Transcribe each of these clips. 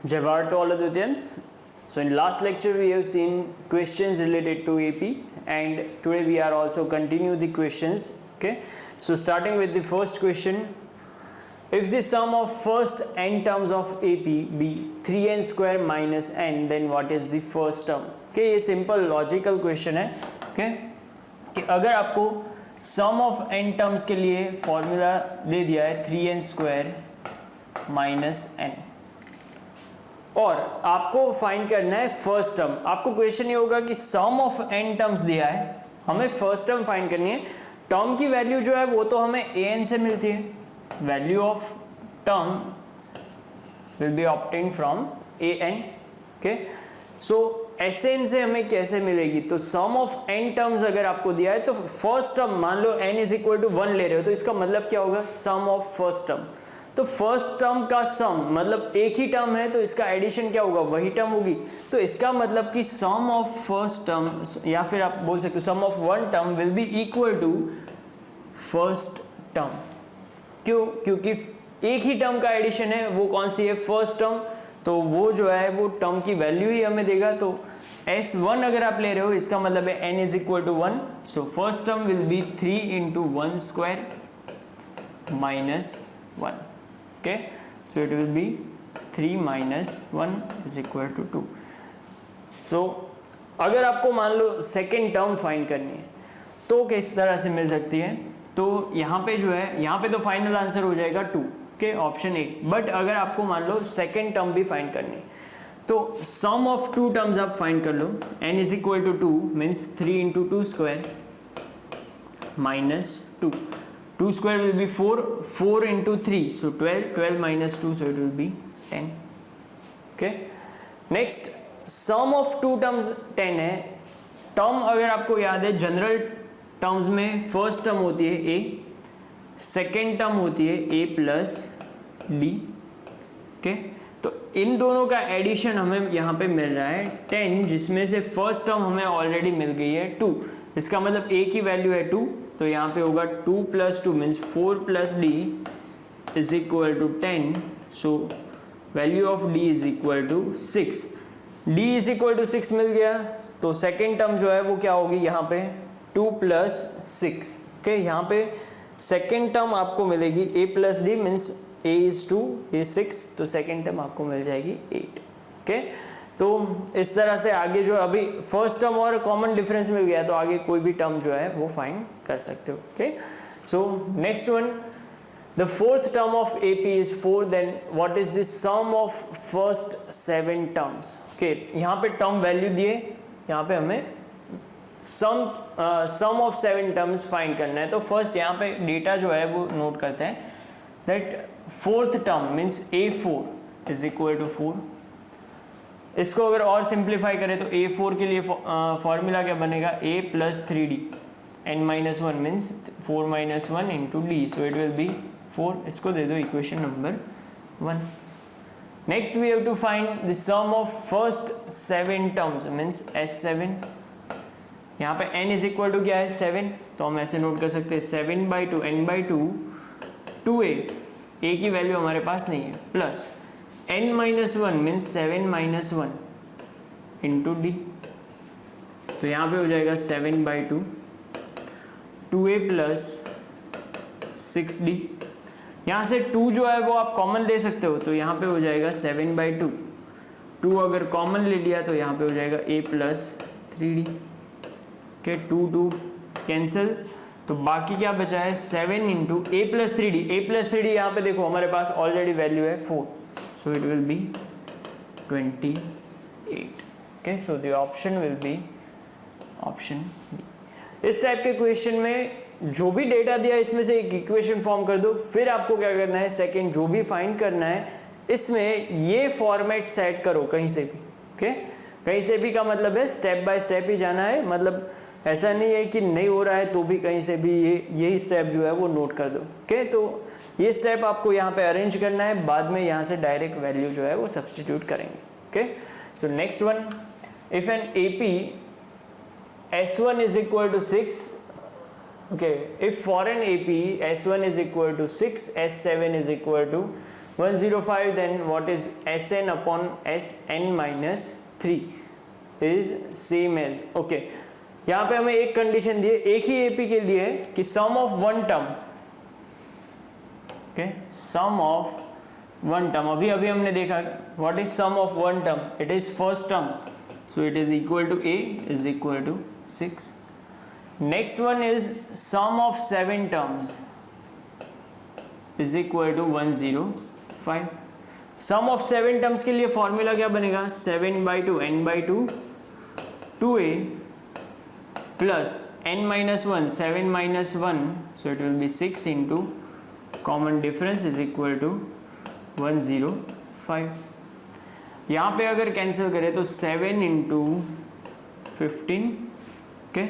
Jai Bharat to all Adityan's. So in last lecture we have seen questions related to AP and today we are also continue the questions. Okay. So starting with the first question, if the sum of first n terms of AP be 3n square minus n, then what is the first term? Okay, ये simple logical question है. Okay, कि अगर आपको sum of n terms के लिए formula दे दिया है 3n square minus n और आपको फाइंड करना है फर्स्ट टर्म. आपको क्वेश्चन ये होगा कि सम ऑफ n टर्म्स दिया है, हमें फर्स्ट टर्म फाइंड करनी है. टर्म की वैल्यू जो है वो तो हमें an से मिलती है. Value of term will B obtained from an. Okay, so Sn से हमें कैसे मिलेगी? तो सम ऑफ n टर्म्स अगर आपको दिया है तो फर्स्ट टर्म मान लो n इज इक्वल टू 1 ले रहे हो तो इसका मतलब क्या होगा? सम ऑफ फर्स्ट टर्म. तो फर्स्ट टर्म का सम मतलब एक ही टर्म है तो इसका एडिशन क्या होगा? वही टर्म होगी. तो इसका मतलब कि सम ऑफ फर्स्ट टर्म या फिर आप बोल सकते हो sum of one term will be equal to first term. क्यों? क्योंकि एक ही टर्म का एडिशन है. वो कौन सी है? First term. तो वो जो है वो टर्म की वैल्यू ही हमें देगा. तो S1 अगर आप ले रहे हो इसका मतलब है n is equal to 1. So first term will be 3 into 1 square minus 1. Okay, so it will be 3 minus 1 is equal to 2. So अगर आपको मान लो सेकेंड टर्म फाइंड करनी है तो किस तरह से मिल सकती है? तो यहाँ पे जो है यहाँ पे तो फाइनल आंसर हो जाएगा 2 के ऑप्शन ए. बट अगर आपको मान लो सेकेंड टर्म भी फाइंड करनी है तो सम ऑफ टू टर्म्स आप फाइंड कर लो. n is equal to 2 means 3 into 2 square minus 2. 2 square will be 4, 4 into 3, so 12, 12 minus 2, so it will be 10. Okay. Next, sum of two terms 10 है. Term अगर आपको याद है जनरल टर्म्स में first term होती है a, सेकेंड टर्म होती है a प्लस d. ओके, तो इन दोनों का एडिशन हमें यहाँ पे मिल रहा है 10, जिसमें से फर्स्ट टर्म हमें ऑलरेडी मिल गई है 2. इसका मतलब a की वैल्यू है 2, तो यहाँ पे होगा 2 plus 2 means 4 plus D is equal to 10. So value of d is equal to 6. d is equal to 6 मिल गया तो सेकेंड टर्म जो है वो क्या होगी? यहाँ पे 2 प्लस 6. ओके, यहाँ पे सेकेंड टर्म आपको मिलेगी a plus D means a is 2, a 6, तो सेकेंड टर्म आपको मिल जाएगी 8. ओके, तो इस तरह से आगे जो अभी फर्स्ट टर्म और कॉमन डिफरेंस मिल गया तो आगे कोई भी टर्म जो है वो फाइंड कर सकते हो. Okay, so next one, the fourth term of AP is 4, then what is the sum of first 7 terms. Okay, यहाँ पे टर्म वैल्यू दिए, यहाँ पे हमें सम ऑफ 7 टर्म्स फाइंड करना है. तो फर्स्ट यहाँ पे डेटा जो है वो नोट करते हैं that fourth term means a4 is equal to 4. इसको अगर और सिंप्लीफाई करें तो a4 के लिए फॉर्मूला क्या बनेगा? a plus 3d n minus 1 means 4 minus 1 into D, so it will be 4. इसको दे दो equation number 1. Next we have to find the sum of first 7 terms means s7. यहाँ पे n इज इक्वल टू क्या है? 7. तो हम ऐसे नोट कर सकते हैं 7/2 n/2 2a. a की वैल्यू हमारे पास नहीं है, plus n minus 1 means 7 minus 1 into D. तो यहाँ पे हो जाएगा 7/2 2a प्लस 6d. यहाँ से 2 जो है वो आप कॉमन ले सकते हो तो यहाँ पे हो जाएगा 7/2. 2 अगर कॉमन ले लिया तो यहाँ पे हो जाएगा a plus 3d. Okay, 2 cancel, तो बाकी क्या बचा है? 7 into a plus 3d. a plus 3d यहाँ पे देखो हमारे पास ऑलरेडी वैल्यू है 4, so it will be 28. okay, so the option will be option B. इस टाइप के क्वेश्चन में जो भी डेटा दिया इसमें से एक इक्वेशन फॉर्म कर दो. फिर आपको क्या करना है? सेकंड जो भी फाइंड करना है इसमें ये फॉर्मेट सेट करो कहीं से भी. ओके, कहीं से भी का मतलब है स्टेप बाय स्टेप ही जाना है. मतलब ऐसा नहीं है कि नहीं हो रहा है तो भी कहीं से भी यही स्टेप जो है वो नोट कर दो. ओके, तो ये स्टेप आपको यहाँ पे अरेंज करना है, बाद में यहाँ से डायरेक्ट वैल्यू जो है वो सब्स्टिट्यूट करेंगे. Okay, so next one, if an AP S1 is equal to 6. okay, if for an AP S1 is equal to 6, S7 is equal to 105, then what is Sn upon Sn minus 3 is same as, okay, यहाँ पे हमें एक condition दी है, एक ही AP के लिए है कि sum of one term, okay, sum of one term, अभी हमने देखा what is sum of one term, it is first term, so it is equal to a is equal to 6. Next one is sum of 7 terms is equal to 105. Sum of 7 terms के लिए formula क्या बनेगा, 7/2 n/2 2a plus n minus 1 7 minus 1, so it will be 6 into common difference is equal to 105. यहाँ पे अगर cancel करें तो 7 into 15, okay,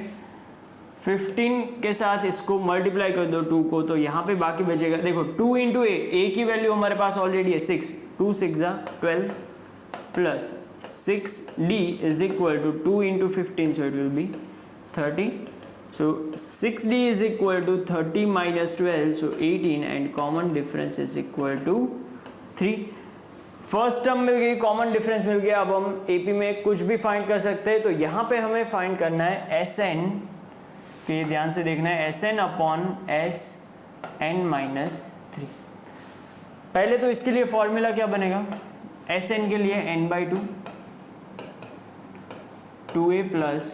15 के साथ इसको मल्टीप्लाई कर दो 2 को, तो यहाँ पे बाकी बचेगा, देखो 2 into a की वैल्यू हमारे पास ऑलरेडी है 6, 2 6 12 plus 6d is equal to 2 into 15, so it will be 30. So 6d is equal to 30 minus 12, so 18, and common difference is equal to 3. First term मिल गई, कॉमन डिफरेंस मिल गया. अब हम AP में कुछ भी फाइंड कर सकते हैं, तो यहाँ पे हमें फाइंड करना है Sn, तो ये ध्यान से देखना है, Sn अपॉन Sn माइनस 3. पहले तो इसके लिए फॉर्मूला क्या बनेगा, Sn के लिए n/2 2a plus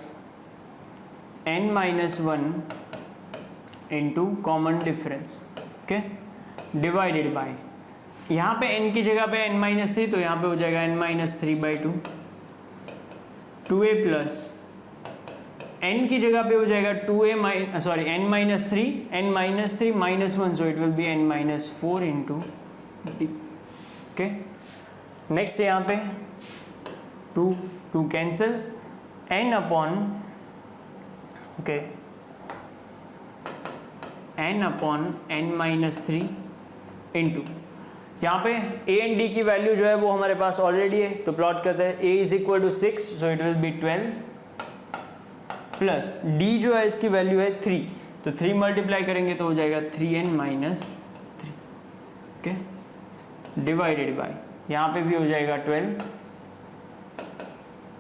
n minus 1 into common difference, okay, divided by, यहाँ पे n की जगह पे n माइनस 3, तो यहाँ पे हो जाएगा n minus 3/2 2a plus n की जगह पे हो जाएगा 2a n minus 3 minus 1, so it will B n minus 4 into d, okay. Next यहाँ पे 2 cancel, n upon, okay, n upon n minus 3 into, यहाँ पे a एंड d की वैल्यू जो है वो हमारे पास ऑलरेडी है, तो प्लॉट करते हैं. a is equal to 6, so it will be 12 plus d जो है इसकी वैल्यू है 3, तो 3 मल्टीप्लाई करेंगे तो हो जाएगा 3n minus 3, okay, divided by, यहाँ पे भी हो जाएगा 12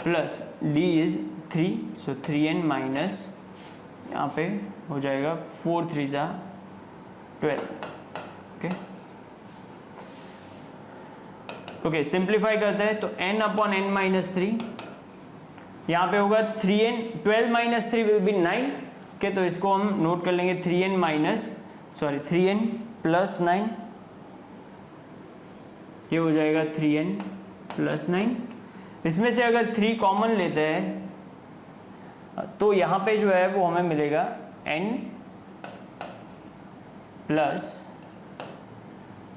plus d is 3, so 3n minus, यहाँ पे हो जाएगा 4 3 जा 12, ओके, सिंप्लीफाई करते हैं, तो n अपॉन n माइनस 3, यहाँ पे होगा 3n, 12 minus 3 will be 9, okay, तो इसको हम नोट कर लेंगे 3n प्लस 9, ये हो जाएगा 3n प्लस 9. इसमें से अगर 3 कॉमन लेते हैं तो यहाँ पे जो है वो हमें मिलेगा n प्लस,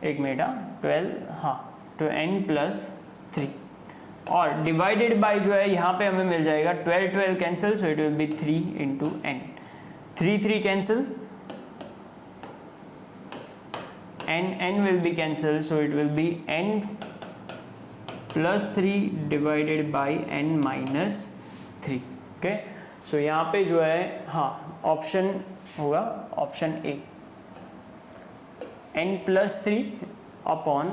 एक मिनट, 12, हाँ, तो n प्लस 3, और डिवाइडेड बाय जो है यहाँ पे हमें मिल जाएगा 12 cancel, so it will be 3 into n, 3 cancel, n will be cancelled, so it will be n plus 3 divided by n minus 3, okay. So यहाँ पे जो है, हाँ, ऑप्शन होगा option A, n plus 3 upon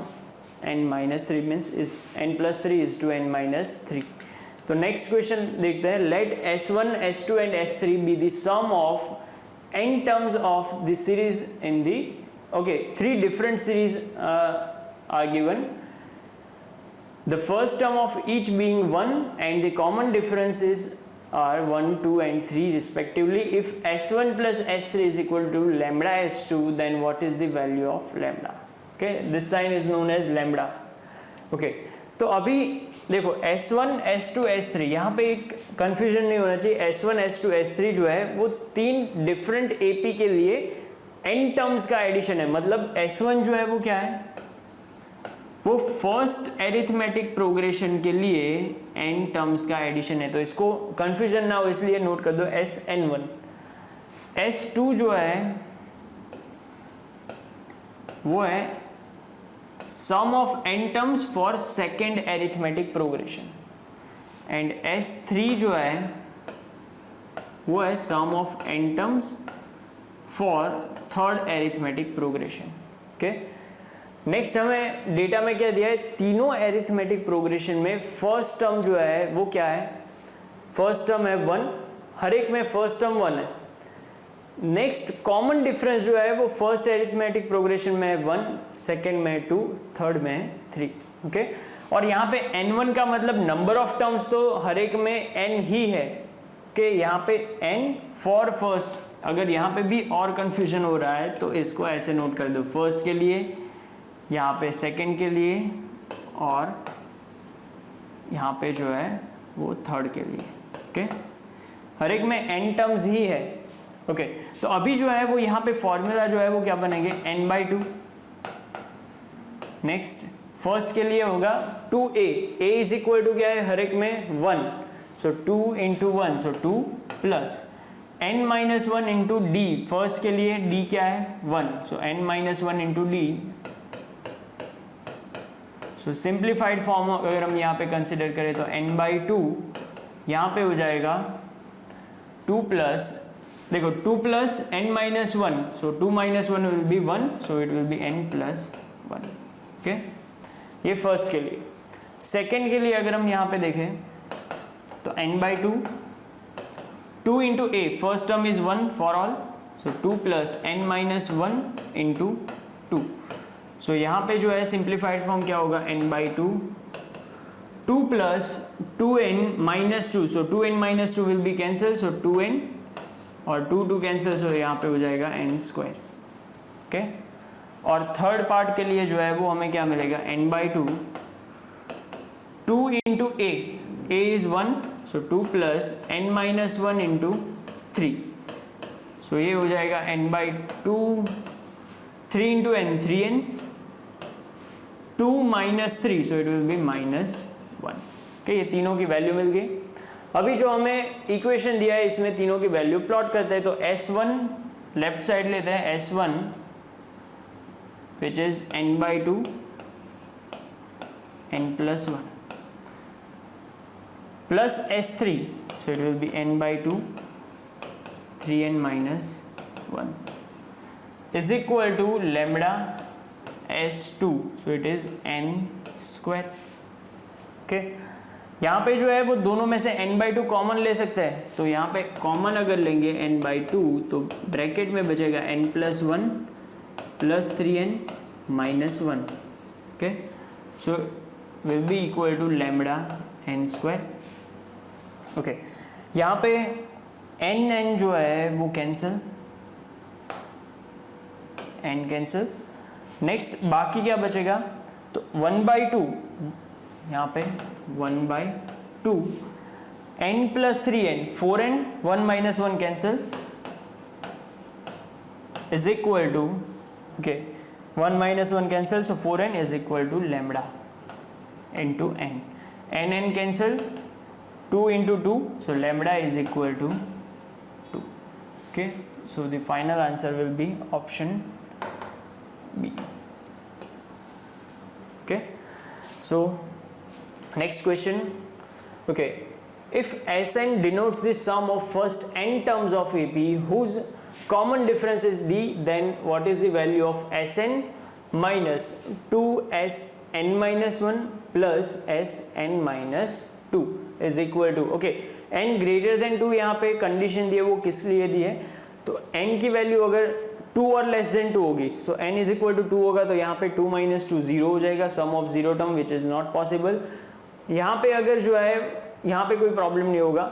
n minus 3 means is n plus 3 is to n minus 3. तो next question देखते हैं. Let S1, S2 and S3 be the sum of n terms of the series in the, okay, 3 different series are given. The first term of each being 1 and the common differences are 1, 2 and 3 respectively. If S1 plus S3 is equal to lambda S2, then what is the value of lambda? Okay, this sign is known as lambda. Okay, तो अभी देखो S1, S2, S3, यहाँ पे एक confusion नहीं होना चाहिए. S1, S2, S3 जो है वो 3 डिफरेंट AP के लिए n टर्म्स का एडिशन है. मतलब S1 जो है वो क्या है, वो फर्स्ट एरिथमेटिक प्रोग्रेशन के लिए n टर्म्स का एडिशन है. तो इसको कंफ्यूजन ना हो इसलिए नोट कर दो Sn1. S2 जो है वो है sum of n terms for second arithmetic progression, and S3 जो है वो है sum of n terms for third arithmetic progression. Okay, next हमें डेटा में क्या दिया है, तीनों एरिथमेटिक प्रोग्रेशन में फर्स्ट टर्म जो है वो क्या है, फर्स्ट टर्म है 1, हर एक में फर्स्ट टर्म 1 है। नेक्स्ट कॉमन डिफरेंस जो है वो फर्स्ट एरिथमेटिक प्रोग्रेशन में है 1, सेकेंड में 2, थर्ड में 3, ओके। और यहाँ पे n1 का मतलब नंबर ऑफ टर्म्स तो हर एक में n ही है, कि यहाँ पे n फॉर फर्स्ट। अगर यहाँ पे भी और कंफ्यूजन हो रहा है तो इसको ऐसे नोट कर दो, फर्स्ट के लिए, यहाँ पे सेकंड के लिए, और यहाँ पे जो है वो थर्ड के लिए, ओके। हर एक में n टर्म्स ही है, ओके। तो अभी जो है वो यहाँ पे फॉर्मूला जो है वो क्या बनेंगे, n/2। नेक्स्ट फर्स्ट के लिए होगा 2a, a is equal to क्या है, हर एक में 1, सो 2 इंटू 1, सो 2 plus n-1 into d, first के लिए d क्या है 1, सो n-1 इंटू d। सो सिंप्लीफाइड फॉर्म अगर हम यहाँ पे कंसिडर करें तो n/2 यहाँ पे हो जाएगा 2 प्लस, देखो 2 plus n-1, so 2 - 1 will be 1, so it will B n+1, okay. ये फर्स्ट के लिए। सेकेंड के लिए अगर हम यहाँ पे देखें तो n/2, 2 into a, first term is 1 for all, so 2 plus n-1 into 2। सो यहाँ पे जो है सिंप्लीफाइड फॉर्म क्या होगा, n/2, 2 plus 2n-2, so 2n-2 will be cancel, so 2n, और 2 कैंसिल, सो यहाँ पे हो जाएगा n², ओके। और थर्ड पार्ट के लिए जो है वो हमें क्या मिलेगा, n/2, 2 into a is 1, so 2 plus n-1 into 3, सो ये हो जाएगा n/2, 3 into n, 3n, 2 - 3, so it will B -1, okay. ये तीनों की वैल्यू मिल गई। अभी जो हमें इक्वेशन दिया है इसमें तीनों की वैल्यू प्लॉट करते हैं, तो S1 लेफ्ट साइड लेते हैं, S1 which is n/2 n+1 plus S3, so it will be n/2 3n-1 is equal to lambda S2, so it is n², okay. यहाँ पे जो है वो दोनों में से n/2 कॉमन ले सकते हैं, तो यहाँ पे कॉमन अगर लेंगे n/2 तो ब्रैकेट में बचेगा n+1 plus 3n-1, okay, so will be equal to lambda n², okay। यहाँ पे n जो है वो कैंसिल, n कैंसिल। नेक्स्ट बाकी क्या बचेगा, तो 1/2, यहाँ पे 1/2, n plus 3n, 4n, 1 - 1 cancel, is equal to, okay, 1 - 1 cancel, so 4n is equal to lambda into n, n cancel, 2 into 2, so lambda is equal to 2, okay। So the final answer will be option B, okay। So next question, okay, if Sn denotes the sum of first n terms of AP whose common difference is d, then what is the value of Sn minus 2Sn-1 plus Sn-2 is equal to, okay, n greater than 2 यहाँ पे condition दी है, वो किस लिए दी है, तो n की value अगर 2 और लेस देन 2 होगी, सो n इज इक्वल टू 2 होगा, तो यहाँ पे 2 - 2 0 हो जाएगा, sum of zero term which is not possible. यहाँ पे अगर जो है यहाँ पे कोई प्रॉब्लम नहीं होगा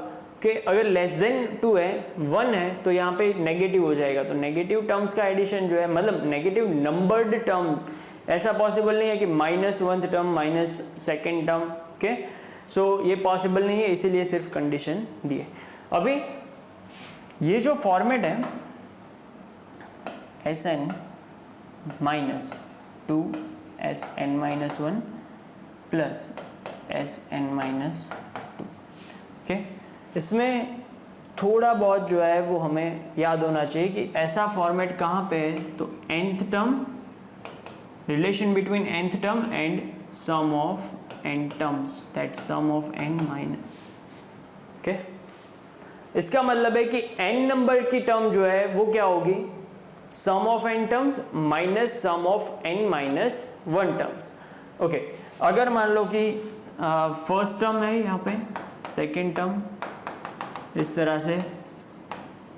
कि अगर लेस देन 2 है, 1 है, तो यहाँ पे नेगेटिव हो जाएगा, तो नेगेटिव टर्म्स का एडिशन जो है, मतलब नेगेटिव नंबर्ड टर्म, ऐसा पॉसिबल नहीं है कि -1th term -2nd term, okay. सो ये पॉसिबल नहीं है, इसीलिए सिर्फ कंडीशन दी है। अभी ये जो फॉर्मेट है Sn minus 2Sn-1 plus Sn-2, okay. इसमें थोड़ा बहुत जो है वो हमें याद होना चाहिए कि ऐसा फॉर्मेट कहाँ पे है, तो nth term, relation between nth term and sum of n terms, that sum of n minus, okay. इसका मतलब है कि n नंबर की टर्म जो है वो क्या होगी, sum of n terms minus sum of n minus 1 terms. Okay, अगर मान लो कि फर्स्ट टर्म है यहाँ पे, सेकेंड टर्म इस तरह से,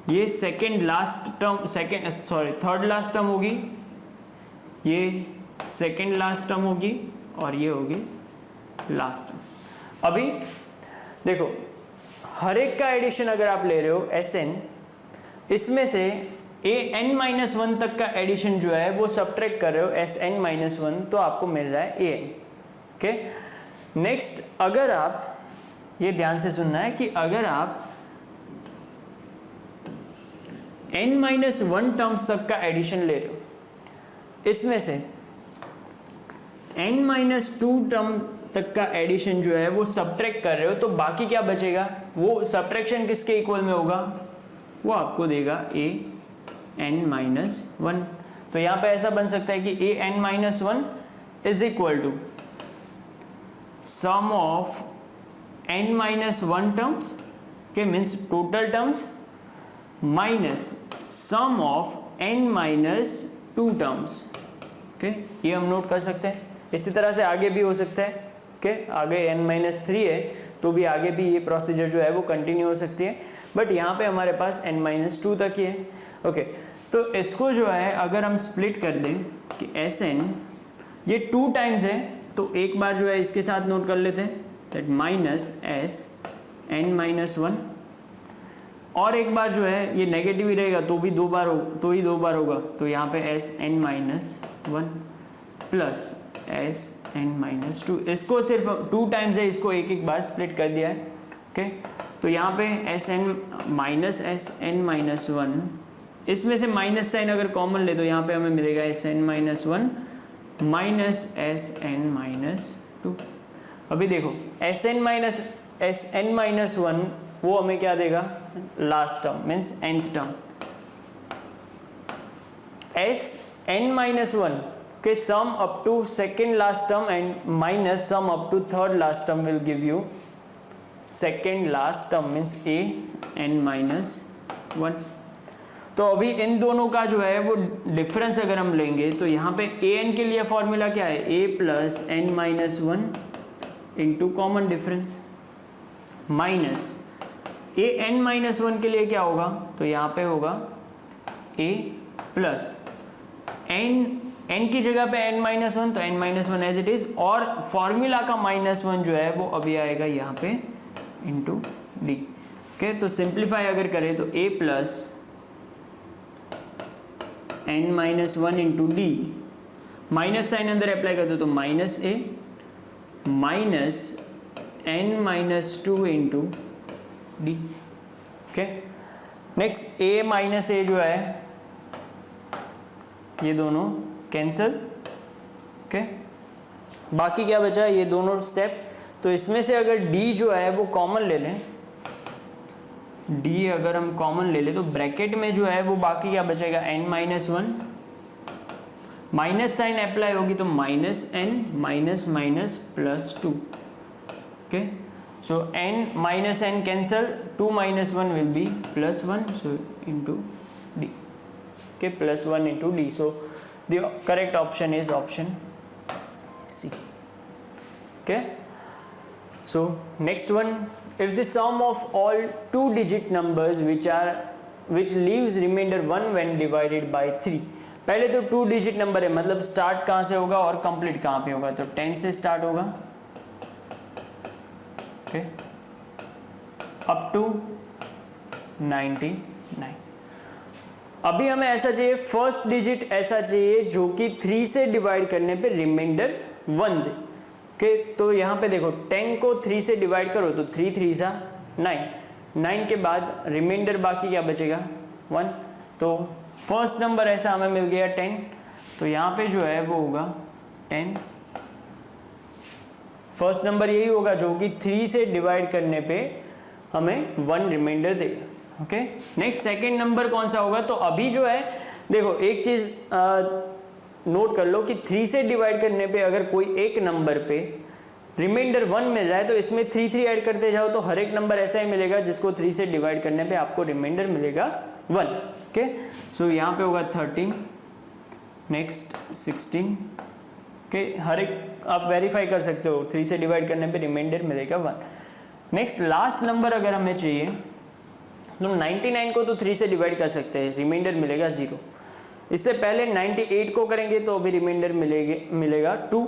ये second last term, third last term होगी, ये सेकेंड लास्ट टर्म होगी और ये होगी लास्ट टर्म। अभी देखो हर एक का एडिशन अगर आप ले रहे हो Sn, इसमें से an-1 तक का एडिशन जो है वो सब्ट्रैक्ट कर रहे हो Sn-1, तो आपको मिल रहा है an। ओके, नेक्स्ट अगर आप, ये ध्यान से सुनना है कि अगर आप n-1 टर्म्स तक का एडिशन ले रहे हो, इसमें से n-2 टर्म तक का एडिशन जो है वो सब्ट्रैक्ट कर रहे हो, तो बाकी क्या बचेगा, वो सब्ट्रैक्शन किसके इक्वल में होगा, वो आपको देगा an-1। तो यहाँ पे ऐसा बन सकता है कि an-1 is equal to sum of n-1 terms के means total terms minus sum of n-2 terms. Okay, ये हम नोट कर सकते हैं। इसी तरह से आगे भी हो सकता है। ओके, आगे n-3 है तो भी आगे भी ये प्रोसीजर जो है वो कंटिन्यू हो सकती है, बट यहाँ पे हमारे पास n-2 तक ही है। ओके, तो इसको जो है अगर हम स्प्लिट कर दें कि Sn ये 2 टाइम्स है, तो एक बार जो है इसके साथ नोट कर लेते हैं, दैट माइनस Sn-1, और एक बार जो है ये नेगेटिव ही रहेगा तो भी 2 बार होगा, तो यहाँ पे Sn-1 प्लस Sn-2, इसको सिर्फ 2 टाइम्स है, इसको एक बार स्प्लिट कर दिया है। ओके, तो यहाँ पे Sn-1, इसमें से माइनस साइन अगर कॉमन ले तो यहाँ पे हमें मिलेगा Sn-1 माइनस Sn-2। अभी देखो Sn-1 वो हमें क्या देगा, last term means nth term. Sn-1 के sum up to second last term and minus sum up to third last term will give you second last term means an-1। तो अभी इन दोनों का जो है वो डिफरेंस अगर हम लेंगे तो यहाँ पे an के लिए फॉर्मूला क्या है, a plus n-1 into common difference, minus an-1 के लिए क्या होगा, तो यहाँ पे होगा a प्लस n की जगह पे n-1, तो n-1 एज इट इज, और फॉर्मूला का -1 जो है वो अभी आएगा यहाँ पे इंटू डी। ओके, तो सिंप्लीफाई अगर करें तो a plus n-1 into D, minus sign अंदर अप्लाई कर दो तो minus a minus n-2 into D. Okay, next a minus a जो है ये दोनों कैंसल। ओके, बाकी क्या बचा, ये दोनों स्टेप। तो इसमें से अगर d जो है वो कॉमन ले लें, d अगर हम कॉमन ले लें तो ब्रैकेट में जो है वो बाकी क्या बचेगा, n-1, माइनस साइन अप्लाई होगी तो minus n minus minus plus 2। Okay, so n minus n cancel, 2 minus 1 will be plus 1, so into d. Okay, plus 1 into d, so the correct option is option C. Okay, so next one, if the sum of all 2-digit numbers which leaves remainder 1 when divided by 3, पहले तो 2 digit number है, मतलब start कहाँ से होगा और complete कहाँ पे होगा, तो 10 से स्टार्ट होगा, ओके, अप टू 99। अभी हमें ऐसा चाहिए, फर्स्ट डिजिट ऐसा चाहिए जो कि 3 से डिवाइड करने पे रिमाइंडर 1 दे। ओके, तो यहाँ पे देखो 10 को 3 से डिवाइड करो तो 3 3 9, 9 के बाद रिमाइंडर बाकी क्या बचेगा 1, तो फर्स्ट नंबर ऐसा हमें मिल गया 10, तो यहाँ पे जो है वो होगा 10। फर्स्ट नंबर यही होगा जो कि 3 से डिवाइड करने पे हमें 1 रिमाइंडर देगा। ओके, नेक्स्ट सेकंड नंबर कौन सा होगा, तो अभी जो है देखो एक चीज नोट कर लो कि 3 से डिवाइड करने पे अगर कोई एक नंबर पे रिमाइंडर 1 मिल रहा है तो इसमें 3 3 ऐड करते जाओ तो हर एक नंबर ऐसा ही मिलेगा जिसको 3 से डिवाइड करने पे आपको रिमाइंडर मिलेगा 1. ओके, सो यहाँ पे होगा 13, नेक्स्ट 16. ओके, हर एक आप वेरीफाई कर सकते हो, 3 से डिवाइड करने पे रिमाइंडर मिलेगा 1. नेक्स्ट लास्ट नंबर अगर हमें चाहिए तो 99 को तो 3 से डिवाइड कर सकते हैं, रिमाइंडर मिलेगा 0. इससे पहले 98 को करेंगे तो अभी रिमाइंडर मिलेगा 2.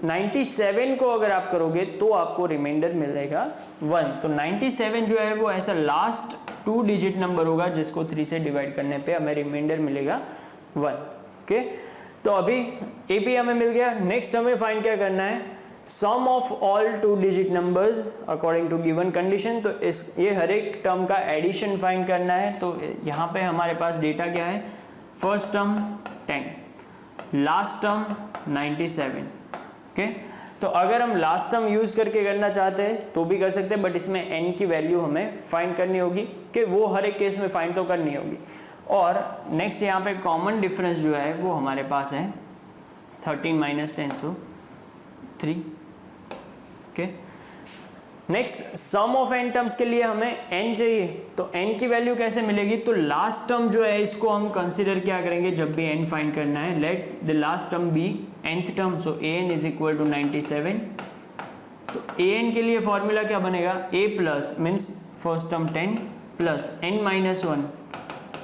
97 को अगर आप करोगे तो आपको रिमाइंडर मिलेगा 1. तो 97 जो है वो ऐसा लास्ट 2 डिजिट नंबर होगा जिसको 3 से डिवाइड करने पे हमें रिमाइंडर मिलेगा 1. ओके, तो अभी एपी हमें मिल गया. नेक्स्ट हमें फाइंड क्या करना है, sum of all 2 digit numbers according to given condition. तो ये हर एक टर्म का एडिशन फाइंड करना है. तो यहाँ पे हमारे पास डेटा क्या है, first term 10, last term 97. Okay, तो अगर हम लास्ट टर्म यूज करके करना चाहते हैं तो भी कर सकते हैं, बट इसमें n की वैल्यू हमें फाइंड करनी होगी कि वो हर एक केस में फाइंड तो करनी होगी. और नेक्स्ट यहाँ पे कॉमन डिफरेंस जो है वो हमारे पास है 13 minus 10 so 3. Okay, next sum of n terms के लिए हमें n चाहिए. तो n की वैल्यू कैसे मिलेगी, तो लास्ट टर्म जो है इसको हम कंसीडर क्या करेंगे जब भी n फाइंड करना है, let the last term be nth term. So an is equal to 97. तो an के लिए फॉर्मूला क्या बनेगा, a plus means first term 10 plus n minus 1,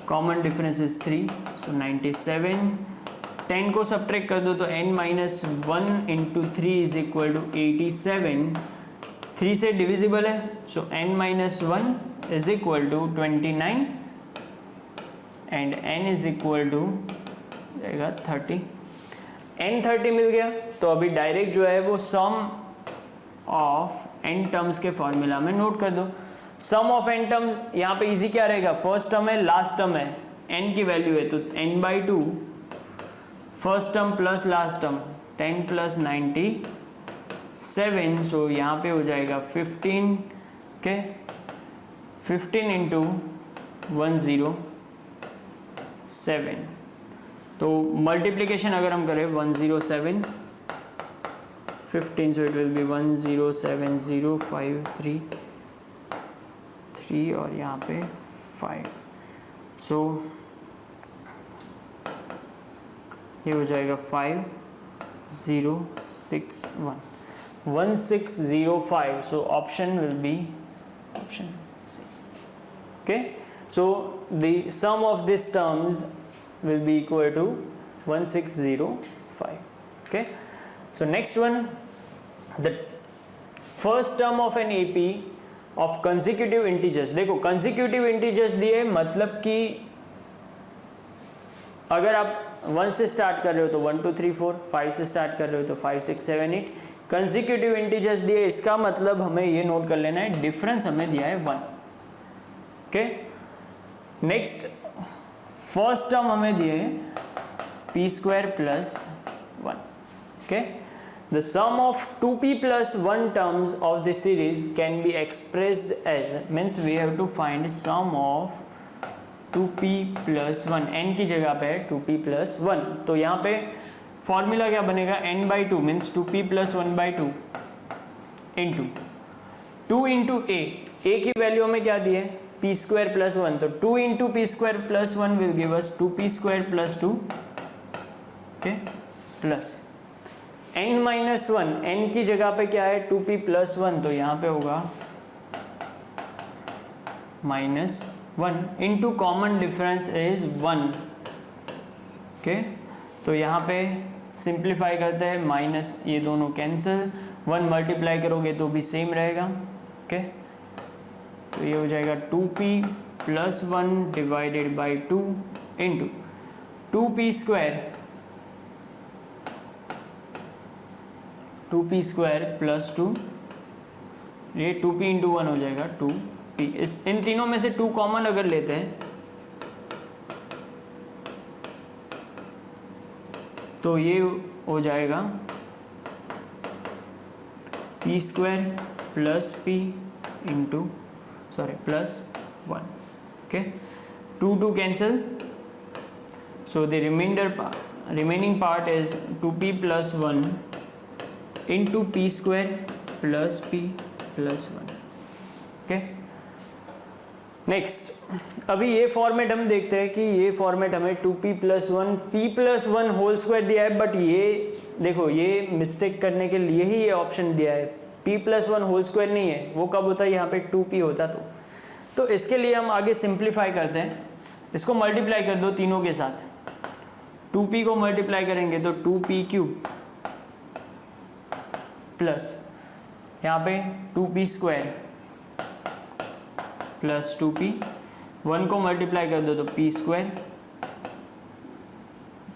common difference is 3. So 97, 10 को सब्ट्रैक्ट कर दो तो n minus 1 into 3 is equal to 87. 3 से डिविजिबल है, so n minus 1 is equal to 29 and n is equal to जाएगा 30. n 30 मिल गया. तो अभी डायरेक्ट जो है वो सम ऑफ n टर्म्स के फॉर्मूला में नोट कर दो. सम ऑफ n टर्म्स यहाँ पे इजी क्या रहेगा, फर्स्ट टर्म है लास्ट टर्म है, n की वैल्यू है तो n by 2, first term plus last term 10 plus 97. सो यहाँ पे हो जाएगा 15. Okay, 15 into 107. तो मल्टीप्लीकेशन अगर हम करें 107 15, सो इट विल बी 1070533 और यहाँ पे 5. सो ये हो जाएगा 1605. So option will be option C. Okay, so the sum of these terms will be equal to 1605. Okay, so next one, the first term of an AP of consecutive integers. देखो consecutive integers दिए मतलब कि अगर आप 1 से start कर रहे हो तो 1 2 3 4, 5 से स्टार्ट कर रहे हो तो 5 6 7 8. कंसेक्यूटिव इंटीजर्स दिए, इसका मतलब हमें ये नोट कर लेना है, डिफरेंस हमें दिया है 1. ओके, नेक्स्ट फर्स्ट टर्म हमें दिए p square plus 1. Okay, the sum of 2p plus 1 terms of the series can be expressed as, means we have to find sum of 2p plus 1. n की जगह पे है 2p plus 1. तो यहाँ पे formula क्या बनेगा, n by 2 means 2p plus 1 by 2 into 2 into a की वैल्यू हमें क्या दी है, p स्क्वायर प्लस 1. तो 2 into p square plus 1 will give us 2p square plus 2. Okay, plus n minus 1, n की जगह पे क्या है 2p प्लस 1, तो यहाँ पे होगा minus 1 into common difference is 1. Okay, तो यहाँ पे सिंप्लीफाई करते हैं, माइनस ये दोनों कैंसिल, 1 मल्टीप्लाई करोगे तो भी सेम रहेगा. ओके, तो ये हो जाएगा 2p plus 1 divided by 2 into 2p square plus 2, ये 2p इंटू 1 हो जाएगा 2p. इन तीनों में से 2 कॉमन अगर लेते हैं तो ये हो जाएगा p square plus p into plus 1. Okay, 2 cancel, so the remaining part is 2p plus 1 into p square plus p plus 1. Okay, next, अभी ये फॉर्मेट हम देखते हैं कि ये फॉर्मेट हमें 2p + 1 p + 1 होल स्क्वायर दिया है, बट ये देखो ये मिस्टेक करने के लिए ही ये ऑप्शन दिया है, p + 1 होल स्क्वायर नहीं है, वो कब होता है यहाँ पे 2p होता। तो इसके लिए हम आगे सिंप्लीफाई करते हैं, इसको मल्टीप्लाई कर दो तीनों के साथ, 2p को मल्टीप्लाई करेंगे तो 2p³ प्लस यहाँ पे 2p² प्लस 2p, 1 को मल्टीप्लाई कर दो तो p²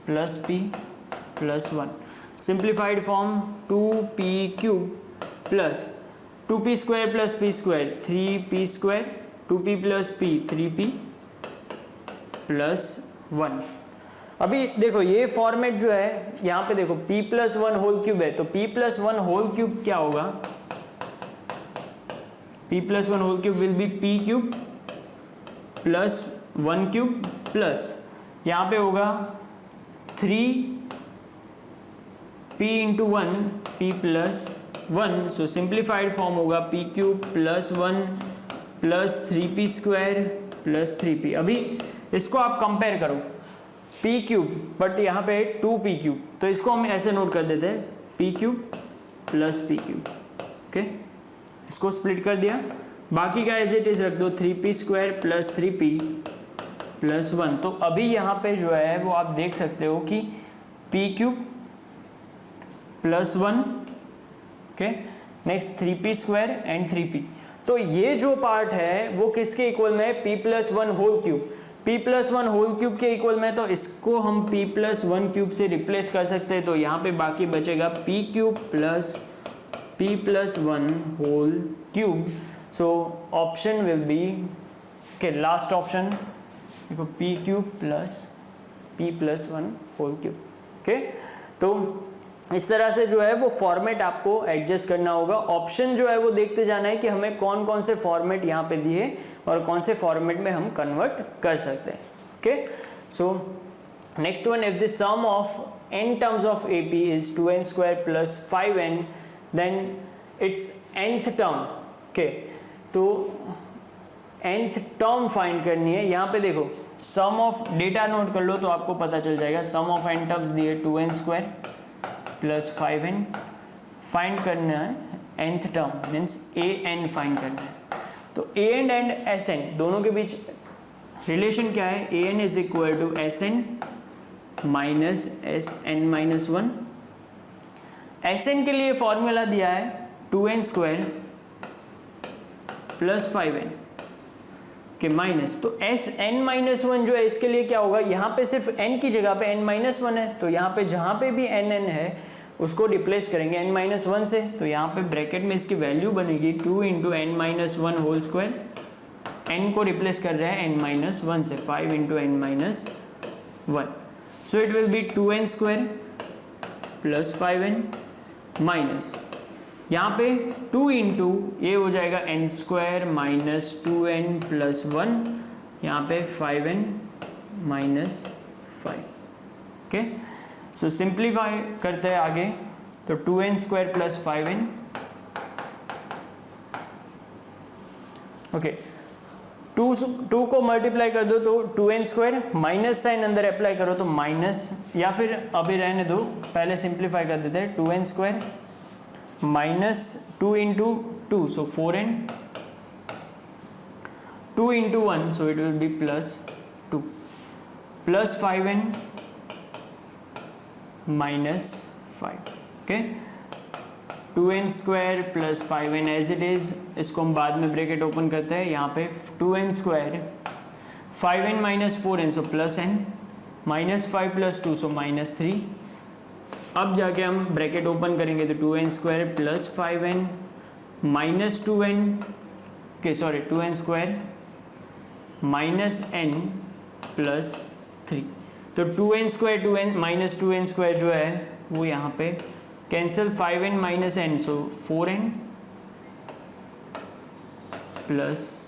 plus p plus 1, simplified form 2p³ plus 2p² plus p² 3p², 2p plus p 3p plus 1। अभी देखो ये फॉर्मेट जो है यहाँ पे देखो p + 1 होल क्यूब है, तो p + 1 होल क्यूब क्या होगा, p + 1 whole cube will be p³ plus 1³ plus यहाँ पे होगा 3p × 1 p + 1, सो सिंप्लीफाइड फॉर्म होगा p³ plus 1 plus 3p² plus 3p। अभी इसको आप कंपेयर करो, p³ बट यहाँ पे 2p³, तो इसको हम ऐसे नोट कर देते हैं p³ प्लस p³, ओके, इसको स्प्लिट कर दिया, बाकी का एज इट इज रख दो 3p² प्लस 3p प्लस 1। तो अभी यहाँ पे जो है वो आप देख सकते हो कि p³ plus 1, okay, next 3p² and 3p। तो ये जो पार्ट है वो किसके इक्वल में है, p + 1 whole cube, p + 1 whole cube के इक्वल में, तो इसको हम p + 1³ से रिप्लेस कर सकते हैं, तो यहाँ पे बाकी बचेगा p³ plus p + 1 whole cube. So option will be, okay, last option देखो p³ plus p + 1 whole cube, okay. तो इस तरह से जो है वो फॉर्मेट आपको एडजस्ट करना होगा, ऑप्शन जो है वो देखते जाना है कि हमें कौन कौन से फॉर्मेट यहाँ पे दिए और कौन से फॉर्मेट में हम कन्वर्ट कर सकते हैं, okay. So next one, if the sum of n terms of AP is 2n² plus 5n, then it's nth term, okay, तो nth टर्म फाइंड करनी है। यहाँ पे देखो सम ऑफ, डेटा नोट कर लो तो आपको पता चल जाएगा, सम ऑफ n टर्म्स दिए 2n² प्लस 5n, फाइंड करना है nth term means an find करना है। तो an एंड sn दोनों के बीच रिलेशन क्या है, an is equal to sn minus sn-1। sn के लिए फॉर्मूला दिया है 2n² प्लस 5n के माइनस, तो sn-1 जो है इसके लिए क्या होगा, यहाँ पे सिर्फ n की जगह पे n-1 है, तो यहाँ पे जहाँ पे भी nn है उसको रिप्लेस करेंगे n-1 से, तो यहाँ पे ब्रैकेट में इसकी वैल्यू बनेगी 2 × n-1 होल स्क्वायर, n को रिप्लेस कर रहे हैं n-1 से, 5 × n-1, so it will B 2n² plus 5n minus यहाँ पे 2 × ये हो जाएगा n² माइनस 2n प्लस 1, यहाँ पे 5n माइनस 5, ओके। सो सिंप्लीफाई करते हैं आगे, तो 2n² प्लस 5n, ओके, 2 को मल्टीप्लाई कर दो तो 2n², माइनस साइन अंदर अप्लाई करो तो माइनस, या फिर अभी रहने दो, पहले सिंप्लीफाई कर देते हैं, 2n² minus 2 × 2, so 4n, 2 × 1, so it will be plus 2, plus 5n minus 5, okay, 2n² plus 5n as it is, इसको हम बाद में ब्रैकेट ओपन करते हैं, यहाँ पे 2n² 5n minus 4n, so plus n, minus 5 plus 2, so minus 3, अब जाके हम ब्रैकेट ओपन करेंगे तो 2n² plus 5n minus 2n, okay sorry 2n² minus n plus 3, तो 2n² 2n माइनस 2n² जो है वो यहाँ पे cancel, 5n minus n, so 4n plus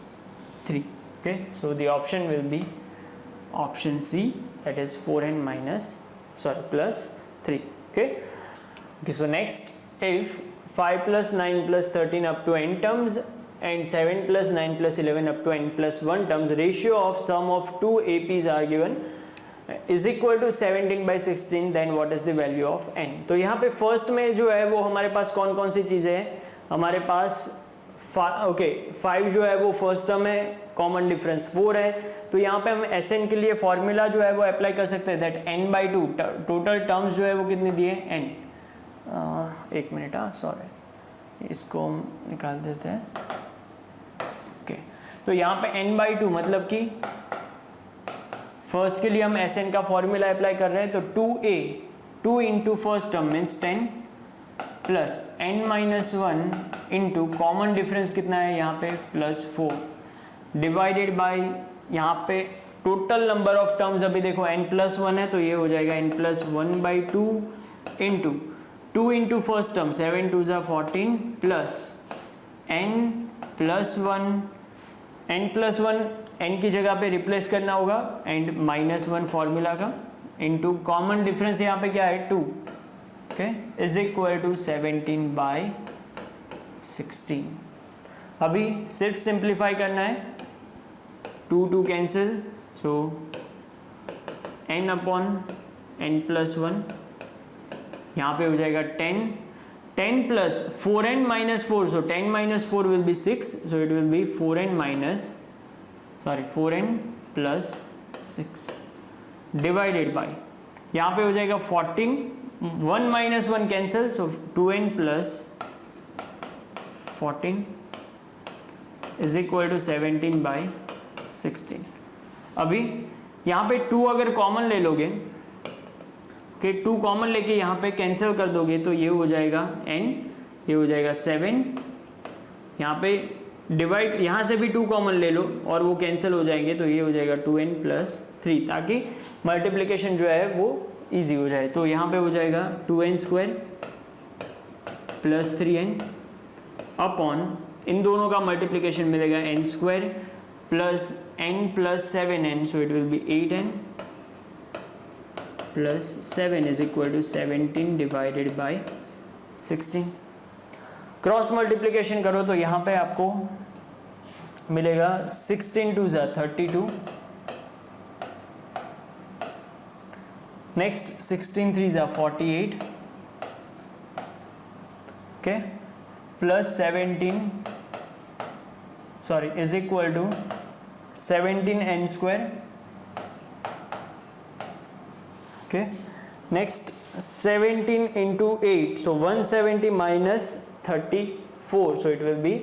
3, okay, so the option will B option C, that is 4n minus, sorry, plus 3, okay. Okay, so next, if 5 plus 9 plus 13 up to n terms and 7 plus 9 plus 11 up to n plus 1 terms, ratio of sum of two APs are given is equal to 17 by 16, then what is the value of n। तो यहाँ पे first में जो है वो हमारे पास कौन कौन सी चीज़ें हैं, हमारे पास 5 जो है वो फर्स्ट टर्म है, कॉमन डिफरेंस 4 है, तो यहाँ पे हम Sn के लिए फॉर्मूला जो है वो अप्लाई कर सकते हैं, that n by 2, total terms जो है वो कितनी दिए n, एक मिनट, सॉरी इसको हम निकाल देते हैं, ओके। तो यहाँ पे n by 2 मतलब कि फर्स्ट के लिए हम Sn का फॉर्मूला अप्लाई कर रहे हैं, तो 2a 2 into first term means 10 plus n minus 1 into common difference कितना है यहाँ पे प्लस 4 डिवाइडेड बाय यहाँ पे टोटल नंबर ऑफ टर्म्स, अभी देखो n प्लस 1 है तो ये हो जाएगा n plus 1 by 2 into 2 into first term 7 2 ज़ा 14 प्लस n प्लस 1 n की जगह पे रिप्लेस करना होगा एंड माइनस 1 फॉर्मूला का इंटू कॉमन डिफरेंस यहाँ पे क्या है 2, okay, is equal to 17 by 16। अभी सिर्फ सिंप्लीफाई करना है, 2 cancel, so n upon n plus 1 यहाँ पे हो जाएगा 10 plus 4n minus 4, so 10 minus 4 will be 6, so it will be 4n plus 6 divided by यहाँ पे हो जाएगा 14, 1 minus 1 cancel, so 2n plus 14 is equal to 17 by 16। अभी यहाँ पे 2 अगर कॉमन ले लोगे, कि 2 कॉमन लेके यहाँ पे कैंसिल कर दोगे तो ये हो जाएगा n, ये हो जाएगा 7, यहाँ पे डिवाइड, यहाँ से भी 2 कॉमन ले लो और वो कैंसिल हो जाएंगे तो ये हो जाएगा 2n प्लस 3, ताकि मल्टीप्लिकेशन जो है वो इजी हो जाए। तो यहाँ पे हो जाएगा 2n square plus 3n upon इन दोनों का मल्टीप्लिकेशन मिलेगा n square plus n plus 7n, so it will be 8n plus 7 is equal to 17 divided by 16। Cross multiplication करो तो यहाँ पे आपको मिलेगा 16 2 ज़ा 32, नेक्स्ट 16 3 ज़ा 48, okay, plus 17 sorry is equal to 17n square, okay, next 17 into 8, so 170 minus 34, so it will be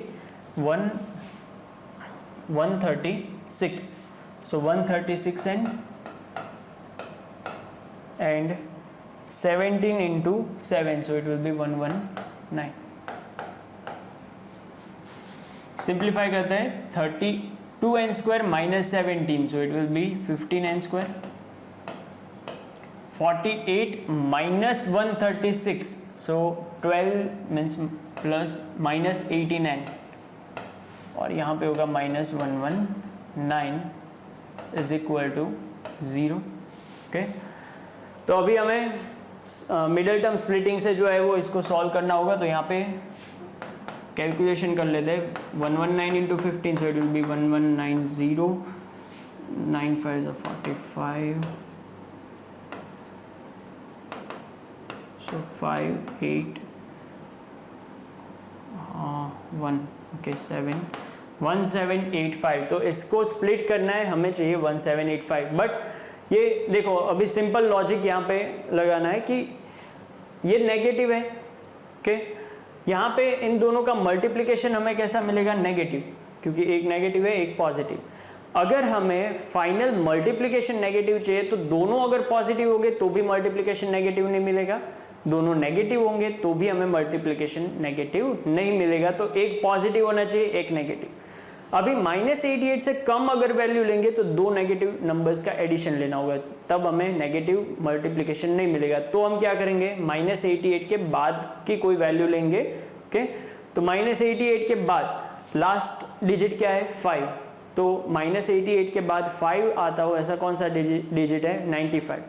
136, so 136n and 17 into 7, so it will be 119। Simplify करते हैं, 32n square minus 17, so it will be 15n square, 48 minus 136, so 12 means plus minus 18n और यहाँ पे होगा minus 119 is equal to 0, okay. तो अभी हमें middle term splitting से जो है वो इसको सॉल्व करना होगा, तो यहाँ पे कैलकुलेशन कर लेते हैं, 119 into 15, so it will B 1190, 9 5 45, so 5 8 1, okay 7 1785। तो इसको स्प्लिट करना है, हमें चाहिए 1785, बट ये देखो अभी सिंपल लॉजिक यहाँ पे लगाना है कि ये नेगेटिव है, ओके, यहाँ पे इन दोनों का मल्टीप्लिकेशन हमें कैसा मिलेगा, नेगेटिव, क्योंकि एक नेगेटिव है एक पॉजिटिव। अगर हमें फाइनल मल्टीप्लिकेशन नेगेटिव चाहिए तो दोनों अगर पॉजिटिव होंगे तो भी मल्टीप्लिकेशन नेगेटिव नहीं मिलेगा, दोनों नेगेटिव होंगे तो भी हमें मल्टीप्लिकेशन नेगेटिव नहीं मिलेगा, तो एक पॉजिटिव होना चाहिए एक नेगेटिव। अभी -88 से कम अगर वैल्यू लेंगे तो 2 नेगेटिव नंबर्स का एडिशन लेना होगा, तब हमें नेगेटिव मल्टीप्लिकेशन नहीं मिलेगा। तो हम क्या करेंगे, -88 के बाद की कोई वैल्यू लेंगे, ओके। तो -88 के बाद लास्ट डिजिट क्या है, 5, तो -88 के बाद 5 आता हो ऐसा कौन सा डिजिट है, 95।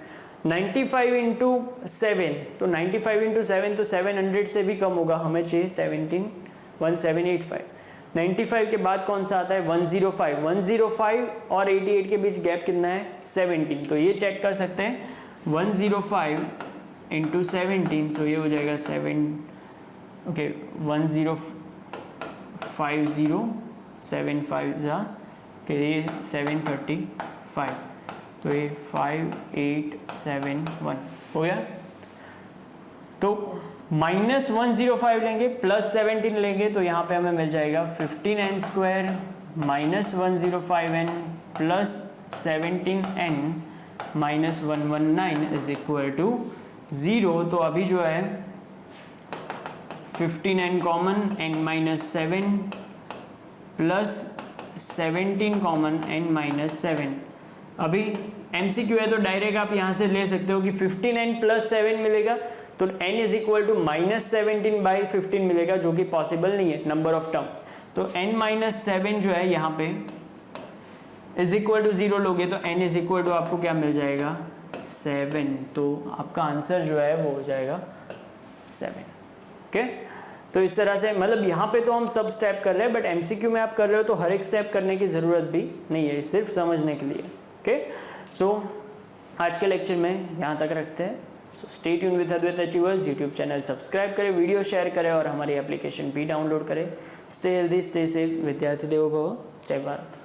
95 इंटू 7, तो 95 इंटू 7 तो 700 से भी कम होगा, हमें चाहिए 17 1785। 95 के बाद कौन सा आता है 105, 105 और 88 के बीच गैप कितना है 17, तो ये चेक कर सकते हैं 105 इंटू 17, सो ये हो जाएगा 7 ओके 1050 के ये 735, तो ये 5871 हो गया। तो -105 लेंगे प्लस 17 लेंगे तो यहाँ पे हमें मिल जाएगा 15n square minus 105n plus 17n minus 119 is equal to 0। तो अभी जो है 15n common n minus 7 plus 17 common n minus 7। अभी MCQ है तो डायरेक्ट आप यहाँ से ले सकते हो कि 15n प्लस 7 मिलेगा तो n इज इक्वल टू -17/15 मिलेगा, जो कि पॉसिबल नहीं है नंबर ऑफ टर्म्स। तो n माइनस 7 जो है यहाँ पे इज इक्वल टू 0 लोगे तो n इज इक्वल टू आपको क्या मिल जाएगा 7, तो आपका आंसर जो है वो हो जाएगा 7। ओके, तो इस तरह से मतलब यहाँ पे तो हम सब स्टेप कर रहे हैं, बट MCQ में आप कर रहे हो तो हर एक स्टेप करने की ज़रूरत भी नहीं है, सिर्फ समझने के लिए। ओके, सो आज के लेक्चर में यहाँ तक रखते हैं। So stay tuned with Advait Achievers YouTube channel subscribe करें, वीडियो शेयर करें और हमारी एप्लीकेशन भी डाउनलोड करें। स्टे हेल्दी, स्टे सेफ, विद्यार्थी देवो भव। जय भारत।